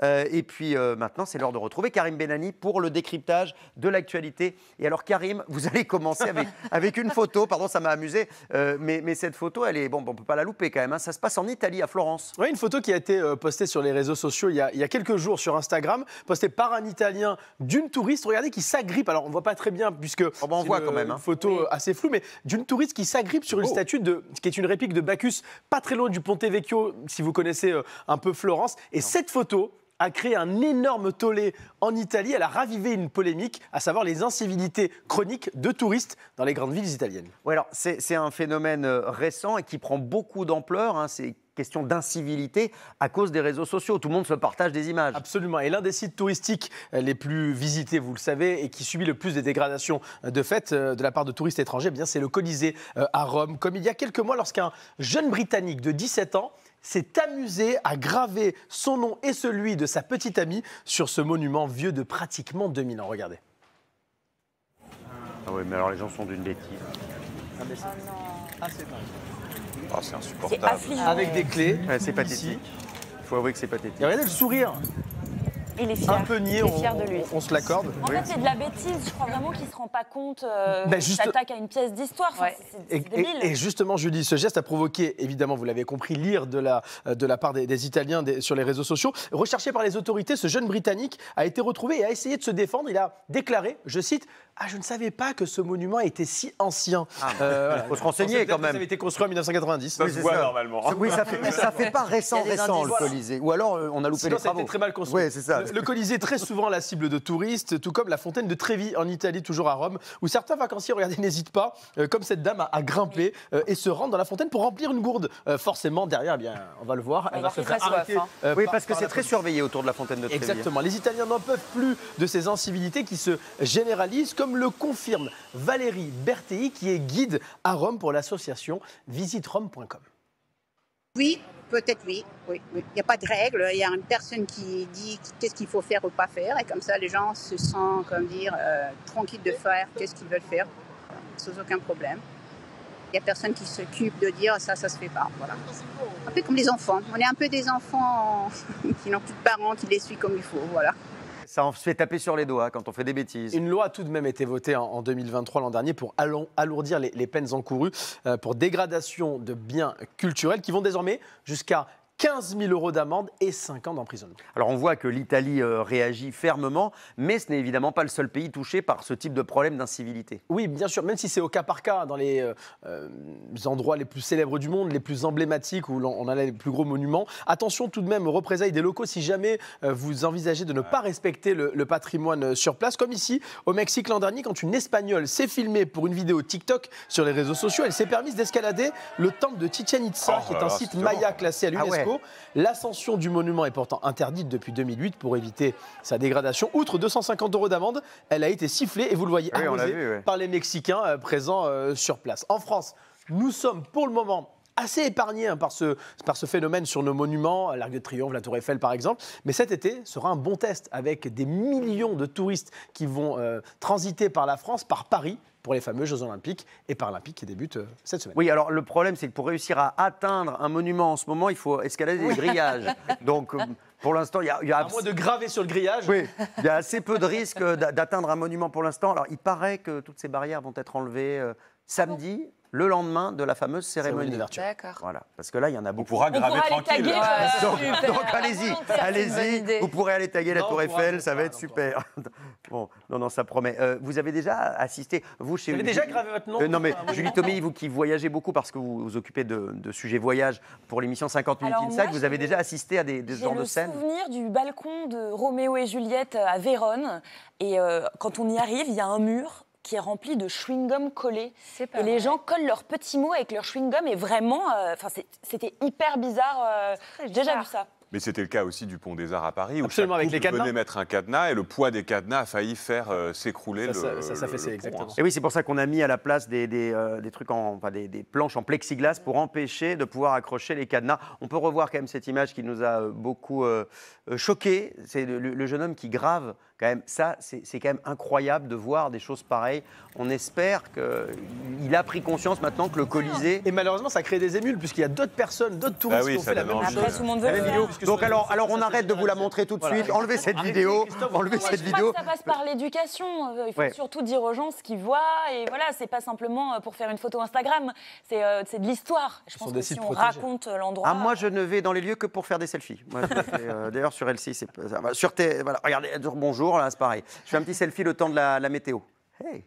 Et puis maintenant, c'est l'heure de retrouver Karim Benani pour le décryptage de l'actualité. Et alors, Karim, vous allez commencer avec une photo. Pardon, ça m'a amusé. Mais cette photo, elle est bon, on ne peut pas la louper quand même. Hein. Ça se passe en Italie, à Florence. Oui, une photo qui a été postée sur les réseaux sociaux il y a quelques jours sur Instagram, postée par un Italien d'une touriste. Regardez, qui s'agrippe. Alors, on ne voit pas très bien puisque on voit quand même. Une photo assez floue, mais d'une touriste qui s'agrippe sur une statue qui est une réplique de Bacchus, pas très loin du Ponte Vecchio, si vous connaissez un peu Florence. Et cette photo a créé un énorme tollé en Italie. Elle a ravivé une polémique, à savoir les incivilités chroniques de touristes dans les grandes villes italiennes. Oui, alors c'est un phénomène récent et qui prend beaucoup d'ampleur. Hein. C'est question d'incivilité à cause des réseaux sociaux. Tout le monde se partage des images. Absolument. Et l'un des sites touristiques les plus visités, vous le savez, et qui subit le plus de dégradations de fait de la part de touristes étrangers, eh bien c'est le Colisée à Rome. Comme il y a quelques mois, lorsqu'un jeune Britannique de 17 ans s'est amusé à graver son nom et celui de sa petite amie sur ce monument vieux de pratiquement 2000 ans. Regardez. Ah oui, mais alors les gens sont d'une bêtise. Ah, mais c'est pas. Oh, c'est insupportable. Avec des clés. Ouais, c'est pathétique. Il faut avouer que c'est pathétique. Et regardez le sourire. Il est fier. Un peu niais, il est fier de lui. on se l'accorde. En fait, c'est de la bêtise. Je crois vraiment qu'il ne se rend pas compte Ben qu'il s'attaque à une pièce d'histoire. Enfin, c'est débile. Et justement, Julie, ce geste a provoqué, évidemment, vous l'avez compris, l'ire de la part des Italiens sur les réseaux sociaux. Recherché par les autorités, ce jeune Britannique a été retrouvé et a essayé de se défendre. Il a déclaré, je cite, « Ah, je ne savais pas que ce monument était si ancien. » Il faut se renseigner quand même. Ça avait été construit en 1990. Ça se voit normalement. Oui, ça fait pas récent, le Colisée. Ou alors, on a loupé les travaux. C'était très mal construit. Oui, c'est ça. Le Colisée, très souvent la cible de touristes, tout comme la fontaine de Trévi en Italie, toujours à Rome, où certains vacanciers, regardez, n'hésitent pas, comme cette dame, à grimper et se rendre dans la fontaine pour remplir une gourde. Forcément, derrière, eh bien, on va le voir, elle va se faire arrêter. Oui, parce que c'est très surveillé autour de la fontaine de Trévi. Exactement. Les Italiens n'en peuvent plus de ces incivilités qui se généralisent, comme le confirme Valérie Bertei, qui est guide à Rome pour l'association visitrome.com. Oui, peut-être oui. Il n'y a pas de règle. Il y a une personne qui dit qu'est-ce qu'il faut faire ou pas faire. Et comme ça, les gens se sentent, tranquilles de faire qu'est-ce qu'ils veulent faire, sans aucun problème. Il n'y a personne qui s'occupe de dire ça se fait pas. Voilà. Un peu comme les enfants. On est un peu des enfants qui n'ont plus de parents, qui les suivent comme il faut. Voilà. Ça en se fait taper sur les doigts quand on fait des bêtises. Une loi a tout de même été votée en 2023, l'an dernier, pour alourdir les peines encourues pour dégradation de biens culturels qui vont désormais jusqu'à 15 000 € d'amende et 5 ans d'emprisonnement. Alors on voit que l'Italie réagit fermement, mais ce n'est évidemment pas le seul pays touché par ce type de problème d'incivilité. Oui, bien sûr, même si c'est au cas par cas, dans les endroits les plus célèbres du monde, les plus emblématiques, où on a les plus gros monuments. Attention tout de même aux représailles des locaux si jamais vous envisagez de ne pas respecter le patrimoine sur place. Comme ici, au Mexique l'an dernier, quand une Espagnole s'est filmée pour une vidéo TikTok sur les réseaux sociaux, elle s'est permise d'escalader le temple de Chichén Itzá, qui est un site maya classé à l'UNESCO. L'ascension du monument est pourtant interdite depuis 2008 pour éviter sa dégradation. Outre 250 € d'amende, elle a été sifflée et vous le voyez arrosée par les Mexicains présents sur place. En France, nous sommes pour le moment assez épargnés par ce phénomène sur nos monuments, l'Arc de Triomphe, la Tour Eiffel par exemple. Mais cet été sera un bon test avec des millions de touristes qui vont transiter par la France, par Paris, pour les fameux Jeux Olympiques et Paralympiques qui débutent cette semaine. Oui, alors le problème, c'est que pour réussir à atteindre un monument en ce moment, il faut escalader des grillages. Donc, pour l'instant, il y a à moins de graver sur le grillage. Oui, il y a assez peu de risques d'atteindre un monument pour l'instant. Alors, il paraît que toutes ces barrières vont être enlevées samedi. Le lendemain de la fameuse cérémonie d'ouverture. D'accord. Voilà, parce que là, il y en a beaucoup. On pourra graver tranquille. Donc allez-y, vous pourrez aller taguer la Tour Eiffel, ça va être super. Bon, non, ça promet. Vous avez déjà assisté, vous chez... Vous avez déjà gravé votre nom Non, mais Julie Tomei, vous qui voyagez beaucoup parce que vous vous occupez de sujets voyage pour l'émission 50 Minutes Inside, vous avez déjà assisté à des genres de scènes? J'ai le souvenir du balcon de Roméo et Juliette à Vérone. Et quand on y arrive, il y a un mur qui est rempli de chewing-gum collé. Et les gens collent leurs petits mots avec leur chewing-gum. Et vraiment, c'était hyper bizarre. J'ai déjà vu ça. Mais c'était le cas aussi du Pont des Arts à Paris, où absolument, avec les cadenas. venait mettre un cadenas et le poids des cadenas a failli faire s'écrouler le fait, exactement. pont. Et oui, c'est pour ça qu'on a mis à la place des trucs des planches en plexiglas pour empêcher de pouvoir accrocher les cadenas. On peut revoir quand même cette image qui nous a beaucoup choqués. C'est le jeune homme qui grave. Quand même, ça, c'est quand même incroyable de voir des choses pareilles. On espère qu'il a pris conscience maintenant que le Colisée... Et malheureusement, ça crée des émules, puisqu'il y a d'autres personnes, d'autres touristes qui ont fait la même chose. Après, tout le monde veut le faire. Donc alors on arrête de vous la montrer tout de suite. Enlevez cette vidéo. Enlevez cette Je vidéo. crois que ça passe par l'éducation. Il faut surtout dire aux gens ce qu'ils voient. Et voilà, c'est pas simplement pour faire une photo Instagram. C'est de l'histoire. Je pense que si on raconte l'endroit... Ah, moi, je ne vais dans les lieux que pour faire des selfies. Moi, d'ailleurs, sur LC, c'est... Sur voilà, regardez, bonjour, là, c'est pareil. Je fais un petit selfie le temps de la météo. Hey.